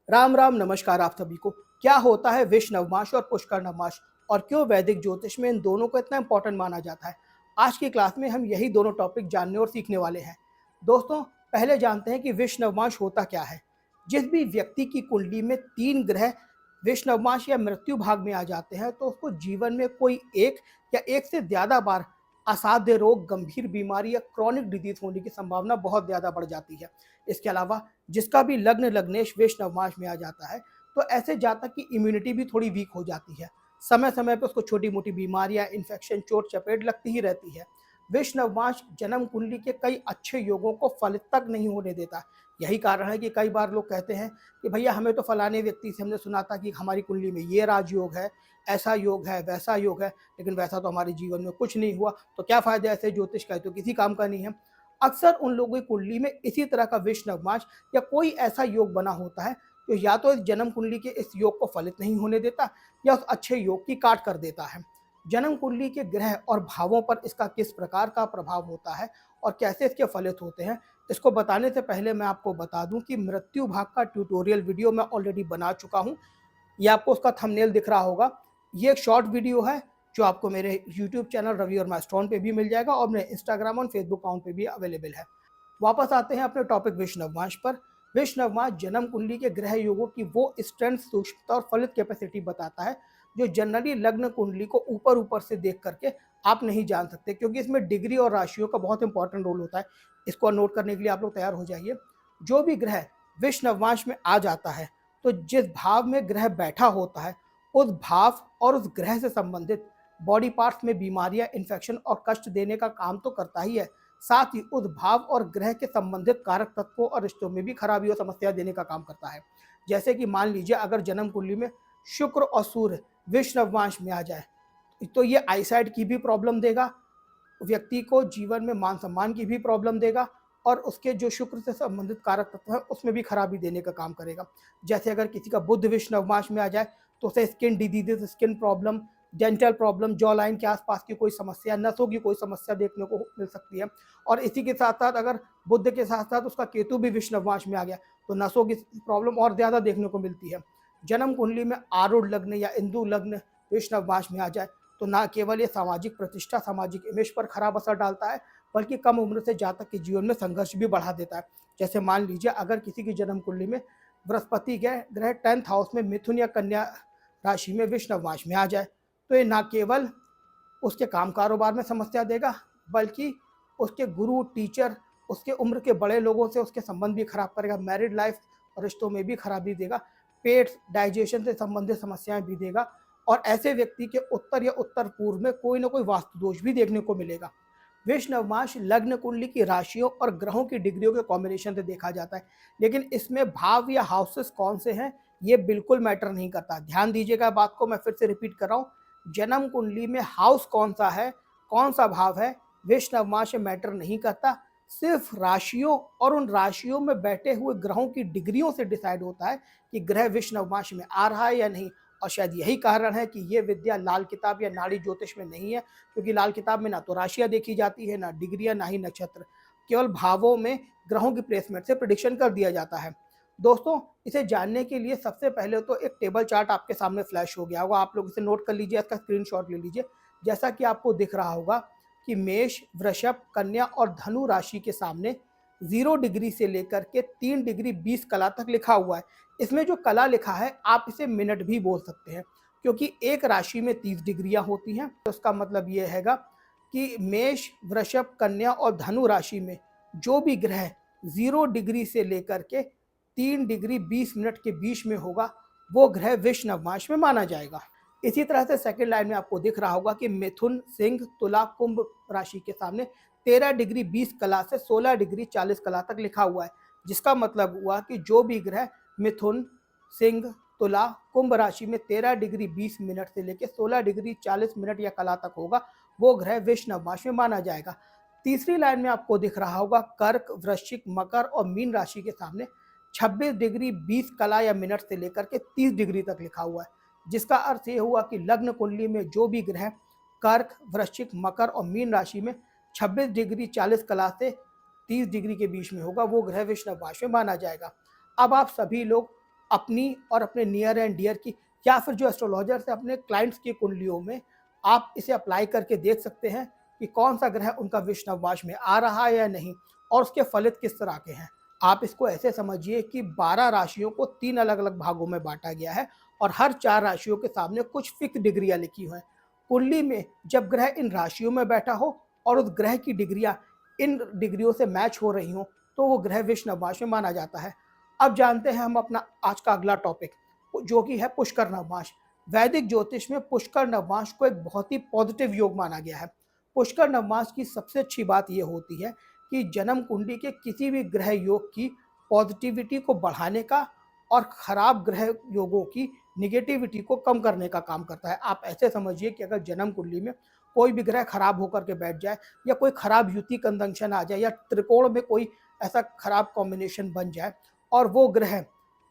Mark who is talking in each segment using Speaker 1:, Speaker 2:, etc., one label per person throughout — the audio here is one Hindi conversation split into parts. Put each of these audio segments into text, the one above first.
Speaker 1: राम राम नमस्कार आप सभी को। क्या होता है विष नवमास और पुष्कर नवमास और क्यों वैदिक ज्योतिष में इन दोनों को इतना इंपॉर्टेंट माना जाता है? आज की क्लास में हम यही दोनों टॉपिक जानने और सीखने वाले हैं। दोस्तों, पहले जानते हैं कि विष नवमास होता क्या है। जिस भी व्यक्ति की कुंडली में 3 ग्रह विष नवमास या मृत्यु भाग में आ जाते हैं तो उसको जीवन में कोई एक या एक से ज़्यादा बार असाध्य रोग, गंभीर बीमारी या क्रॉनिक डिजीज होने की संभावना बहुत ज़्यादा बढ़ जाती है। इसके अलावा जिसका भी लग्न लग्नेश विष नवमास में आ जाता है तो ऐसे जातक की इम्यूनिटी भी थोड़ी वीक हो जाती है। समय समय पर उसको छोटी मोटी बीमारियां, इन्फेक्शन, चोट चपेट लगती ही रहती है। विष नवमास जन्म कुंडली के कई अच्छे योगों को फलित तक नहीं होने देता। यही कारण है कि कई बार लोग कहते हैं कि भैया हमें तो फलाने व्यक्ति से हमने सुना था कि हमारी कुंडली में ये राजयोग है, ऐसा योग है, वैसा योग है, लेकिन वैसा तो हमारे जीवन में कुछ नहीं हुआ। तो क्या फायदा ऐसे ज्योतिष का, तो किसी काम का नहीं है। अक्सर उन लोगों की कुंडली में इसी तरह का विष नवमास या कोई ऐसा योग बना होता है जो या तो इस जन्म कुंडली के इस योग को फलित नहीं होने देता या उस अच्छे योग की काट कर देता है। जन्म कुंडली के ग्रह और भावों पर इसका किस प्रकार का प्रभाव होता है और कैसे इसके फलित होते हैं, इसको बताने से पहले मैं आपको बता दूं कि मृत्यु भाग का ट्यूटोरियल वीडियो मैं ऑलरेडी बना चुका हूं। ये आपको उसका थंबनेल दिख रहा होगा। ये एक शॉर्ट वीडियो है जो आपको मेरे YouTube channel Ravi Verma stone पे भी मिल जाएगा और मेरे इंस्टाग्राम और फेसबुक अकाउंट पे भी अवेलेबल है। वापस आते हैं अपने टॉपिक विष नवमास पर। विष नवमास जन्म कुंडली के ग्रह योगों की वो स्ट्रेंथ, सूक्ष्मता और फलित कैपेसिटी बताता है जो जनरली लग्न कुंडली को ऊपर ऊपर से देख करके आप नहीं जान सकते, क्योंकि इसमें डिग्री और राशियों का बहुत इंपॉर्टेंट रोल होता है। इसको नोट करने के लिए आप लोग तैयार हो जाइए। जो भी ग्रह विष नवमास में आ जाता है तो जिस भाव में ग्रह बैठा होता है उस भाव और उस ग्रह से संबंधित बॉडी पार्ट्स में बीमारियां, इन्फेक्शन और कष्ट देने का काम तो करता ही है, साथ ही उस भाव और ग्रह के संबंधित कारक तत्वों और रिश्तों में भी खराबी और समस्या देने का काम करता है। जैसे कि मान लीजिए अगर जन्म कुंडली में शुक्र और सूर्य विष नवमास में आ जाए तो ये आईसाइट की भी प्रॉब्लम देगा, व्यक्ति को जीवन में मान सम्मान की भी प्रॉब्लम देगा और उसके जो शुक्र से संबंधित कारक तत्व है उसमें भी खराबी देने का काम करेगा। जैसे अगर किसी का बुध विष नवमास में आ जाए तो उसे skin diseases, skin problem, dental problem, jaw line के आसपास की कोई समस्या, नसों की कोई समस्या देखने को मिल सकती है। और इसी के साथ साथ अगर बुध के साथ साथ उसका केतु भी विष नवमास में आ गया तो नसों की प्रॉब्लम और ज़्यादा देखने को मिलती है। जन्म कुंडली में आरूढ़ लग्न या इंदु लग्न विष नवमास में आ जाए तो ना केवल ये सामाजिक प्रतिष्ठा, सामाजिक इमेज पर खराब असर डालता है, बल्कि कम उम्र से जातक के जीवन में संघर्ष भी बढ़ा देता है। जैसे मान लीजिए अगर किसी की जन्म कुंडली में बृहस्पति ग्रह 10th हाउस में मिथुन या कन्या राशि में विष नवमास में आ जाए तो ये ना केवल उसके काम कारोबार में समस्या देगा, बल्कि उसके गुरु, टीचर, उसके उम्र के बड़े लोगों से उसके संबंध भी खराब करेगा, मैरिड लाइफ और रिश्तों में भी खराबी देगा, पेट, डाइजेशन से संबंधित समस्याएं भी देगा और ऐसे व्यक्ति के उत्तर या उत्तर पूर्व में कोई ना कोई वास्तु दोष भी देखने को मिलेगा। विष नवमास लग्न कुंडली की राशियों और ग्रहों की डिग्रियों के कॉम्बिनेशन से देखा जाता है, लेकिन इसमें भाव या हाउसेस कौन से हैं ये बिल्कुल मैटर नहीं करता। ध्यान दीजिएगा बात को, मैं फिर से रिपीट कर रहा हूँ। जन्म कुंडली में हाउस कौन सा है, कौन सा भाव है, विष नवमास से मैटर नहीं करता। सिर्फ राशियों और उन राशियों में बैठे हुए ग्रहों की डिग्रियों से डिसाइड होता है कि ग्रह विष नवमास में आ रहा है या नहीं। और शायद यही कारण है कि ये विद्या लाल किताब या नाड़ी ज्योतिष में नहीं है, क्योंकि लाल किताब में ना तो राशियां देखी जाती है, ना डिग्रियां, ना ही नक्षत्र, केवल भावों में ग्रहों की प्लेसमेंट से प्रिडिक्शन कर दिया जाता है। दोस्तों, इसे जानने के लिए सबसे पहले तो एक टेबल चार्ट आपके सामने फ्लैश हो गया होगा, आप लोग इसे नोट कर लीजिए, इसका स्क्रीनशॉट ले लीजिए। जैसा कि आपको दिख रहा होगा कि मेष, वृषभ, कन्या और धनु राशि के सामने 0 डिग्री से लेकर के 3 डिग्री 20 कला तक लिखा हुआ है। इसमें जो कला लिखा है आप इसे मिनट भी बोल सकते हैं, क्योंकि एक राशि में 30 डिग्रियां होती हैं। तो उसका मतलब ये हैगा कि मेष, वृषभ, कन्या और धनु राशि में जो भी ग्रह 0 डिग्री से लेकर के 3 डिग्री 20 मिनट के बीच में होगा वो ग्रह विष नवमास में माना जाएगा। इसी तरह से सेकंड लाइन में आपको दिख रहा होगा कि मिथुन, सिंह, तुला, कुंभ राशि के सामने 13 डिग्री 20 कला से 16 डिग्री 40 कला तक लिखा हुआ है, जिसका मतलब हुआ कि जो भी ग्रह मिथुन, सिंह, तुला, कुंभ राशि में 13 डिग्री 20 मिनट से लेकर 16 डिग्री 40 मिनट या कला तक होगा वो ग्रह विष नवमास में माना जाएगा। तीसरी लाइन में आपको दिख रहा होगा कर्क, वृश्चिक, मकर और मीन राशि के सामने 26 डिग्री 20 कला या मिनट से लेकर के 30 डिग्री तक लिखा हुआ है, जिसका अर्थ ये हुआ कि लग्न कुंडली में जो भी ग्रह कर्क, वृश्चिक, मकर और मीन राशि में 26 डिग्री 40 कला से 30 डिग्री के बीच में होगा वो ग्रह विष नवमास में माना जाएगा। अब आप सभी लोग अपनी और अपने नियर एंड डियर की, या फिर जो एस्ट्रोलॉजर्स है अपने क्लाइंट्स की कुंडलियों में आप इसे अप्लाई करके देख सकते हैं कि कौन सा ग्रह उनका विष नवमास में आ रहा है या नहीं, और उसके फलित किस तरह के हैं। आप इसको ऐसे समझिए कि 12 राशियों को 3 अलग-अलग भागों में बाँटा गया है और हर 4 राशियों के सामने कुछ फिक्स डिग्रियाँ लिखी हुई हैं। कुंडली में जब ग्रह इन राशियों में बैठा हो और उस ग्रह की डिग्रियाँ इन डिग्रियों से मैच हो रही हों, तो वो ग्रह विष नवमास में माना जाता है। अब जानते हैं हम अपना आज का अगला टॉपिक, जो कि है पुष्कर नवमास। वैदिक ज्योतिष में पुष्कर नवमास को एक बहुत ही पॉजिटिव योग माना गया है। पुष्कर नवमास की सबसे अच्छी बात ये होती है कि जन्म कुंडली के किसी भी ग्रह योग की पॉजिटिविटी को बढ़ाने का और खराब ग्रह योगों की निगेटिविटी को कम करने का काम करता है। आप ऐसे समझिए कि अगर जन्म कुंडली में कोई भी ग्रह खराब होकर के बैठ जाए, या कोई खराब युति कंजंक्शन आ जाए, या त्रिकोण में कोई ऐसा खराब कॉम्बिनेशन बन जाए और वो ग्रह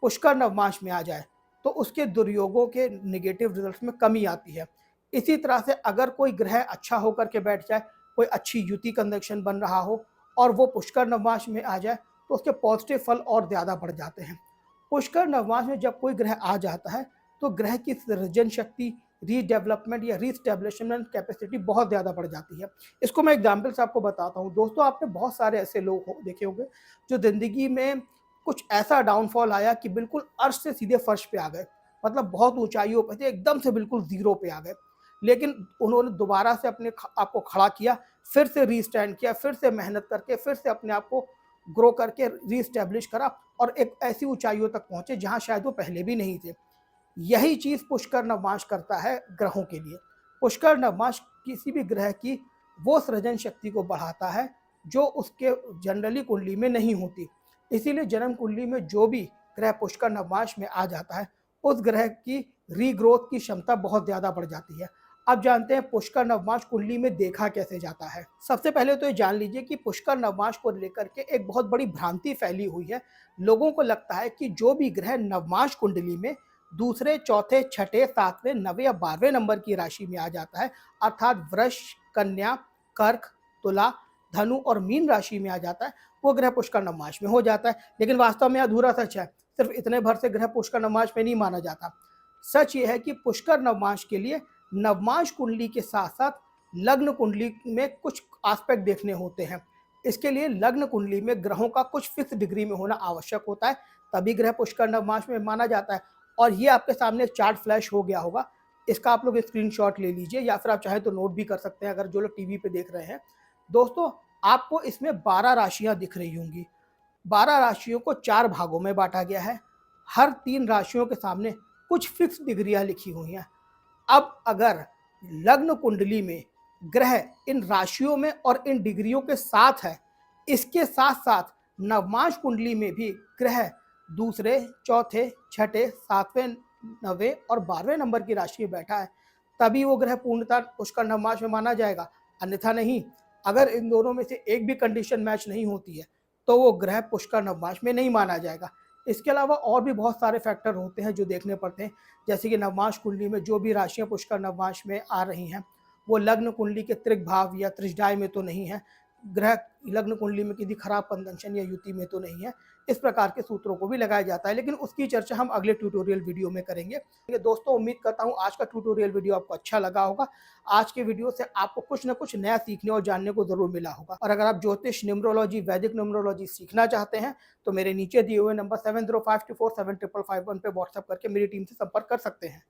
Speaker 1: पुष्कर नवमास में आ जाए, तो उसके दुर्योगों के नेगेटिव रिजल्ट्स में कमी आती है। इसी तरह से अगर कोई ग्रह अच्छा होकर के बैठ जाए, कोई अच्छी युति कंजंक्शन बन रहा हो और वो पुष्कर नवमास में आ जाए, तो उसके पॉजिटिव फल और ज़्यादा बढ़ जाते हैं। पुष्कर नवमास में जब कोई ग्रह आ जाता है, तो ग्रह की सृजन शक्ति, रीडेवलपमेंट या रीस्टैब्लिशमेंट कैपेसिटी बहुत ज़्यादा बढ़ जाती है। इसको मैं एग्जाम्पल से आपको बताता हूँ। दोस्तों, आपने बहुत सारे ऐसे लोग देखे होंगे जो ज़िंदगी में कुछ ऐसा डाउनफॉल आया कि बिल्कुल अर्श से सीधे फर्श पे आ गए, मतलब बहुत ऊंचाइयों पे थे, एकदम से बिल्कुल जीरो पे आ गए। लेकिन उन्होंने दोबारा से अपने आप को खड़ा किया, फिर से रीस्टैंड किया, फिर से मेहनत करके फिर से अपने आप को ग्रो करके रीस्टैब्लिश करा और एक ऐसी ऊंचाइयों तक पहुंचे जहां शायद वो पहले भी नहीं थे। यही चीज़ पुष्कर नवमास करता है ग्रहों के लिए। पुष्कर नवमास किसी भी ग्रह की वो सृजन शक्ति को बढ़ाता है जो उसके जनरली कुंडली में नहीं होती। इसीलिए जन्म कुंडली में जो भी ग्रह पुष्कर नवमास में आ जाता है, उस ग्रह की रीग्रोथ की क्षमता बहुत ज़्यादा बढ़ जाती है। अब जानते हैं पुष्कर नवमास कुंडली में देखा कैसे जाता है। सबसे पहले तो ये जान लीजिए कि पुष्कर नवमास को लेकर के एक बहुत बड़ी भ्रांति फैली हुई है। लोगों को लगता है कि जो भी ग्रह नवमास कुंडली में दूसरे, चौथे, छठे, सातवें, नवें या 12वें नंबर की राशि में आ जाता है, अर्थात वृष, कन्या, कर्क, तुला, धनु और मीन राशि में आ जाता है, वो ग्रह पुष्कर नवमास में हो जाता है। लेकिन वास्तव में अधूरा सच है, सिर्फ इतने भर से ग्रह पुष्कर नवमास में नहीं माना जाता। सच ये है कि पुष्कर नवमास के लिए नवमास कुंडली के साथ साथ लग्न कुंडली में कुछ एस्पेक्ट देखने होते हैं। इसके लिए लग्न कुंडली में ग्रहों का कुछ फिक्स डिग्री में होना आवश्यक होता है, तभी ग्रह पुष्कर नवमास में माना जाता है। और ये आपके सामने चार्ट फ्लैश हो गया होगा, इसका आप लोग स्क्रीनशॉट ले लीजिए, या फिर आप चाहें तो नोट भी कर सकते हैं अगर जो लोग टीवी पे देख रहे हैं। दोस्तों, आपको इसमें 12 राशियां दिख रही होंगी। 12 राशियों को 4 भागों में बांटा गया है। हर 3 राशियों के सामने कुछ फिक्स डिग्रियां लिखी हुई हैं। अब अगर लग्न कुंडली में ग्रह इन राशियों में और इन डिग्रियों के साथ है, इसके साथ साथ नवमास कुंडली में भी ग्रह दूसरे, चौथे, छठे, सातवें, नवें और 12वें नंबर की राशि में बैठा है, तभी वो ग्रह पूर्णतः पुष्कर नवमास में माना जाएगा, अन्यथा नहीं। अगर इन दोनों में से एक भी कंडीशन मैच नहीं होती है, तो वो ग्रह पुष्कर नवमास में नहीं माना जाएगा। इसके अलावा और भी बहुत सारे फैक्टर होते हैं जो देखने पड़ते हैं, जैसे कि नवमास कुंडली में जो भी राशियां पुष्कर नवमास में आ रही हैं, वो लग्न कुंडली के त्रिक भाव या त्रिज्याय में तो नहीं है, ग्रह लग्न कुंडली में किसी खराब कंजंक्शन या युति में तो नहीं है। इस प्रकार के सूत्रों को भी लगाया जाता है, लेकिन उसकी चर्चा हम अगले ट्यूटोरियल वीडियो में करेंगे। दोस्तों, उम्मीद करता हूँ आज का ट्यूटोरियल वीडियो आपको अच्छा लगा होगा। आज के वीडियो से आपको कुछ ना कुछ नया सीखने और जानने को जरूर मिला होगा। और अगर आप ज्योतिष, न्यूमरोलॉजी, वैदिक न्यूमरोलॉजी सीखना चाहते हैं, तो मेरे नीचे दिए हुए नंबर 7052475551 पे व्हाट्सएप करके मेरी टीम से संपर्क कर सकते हैं।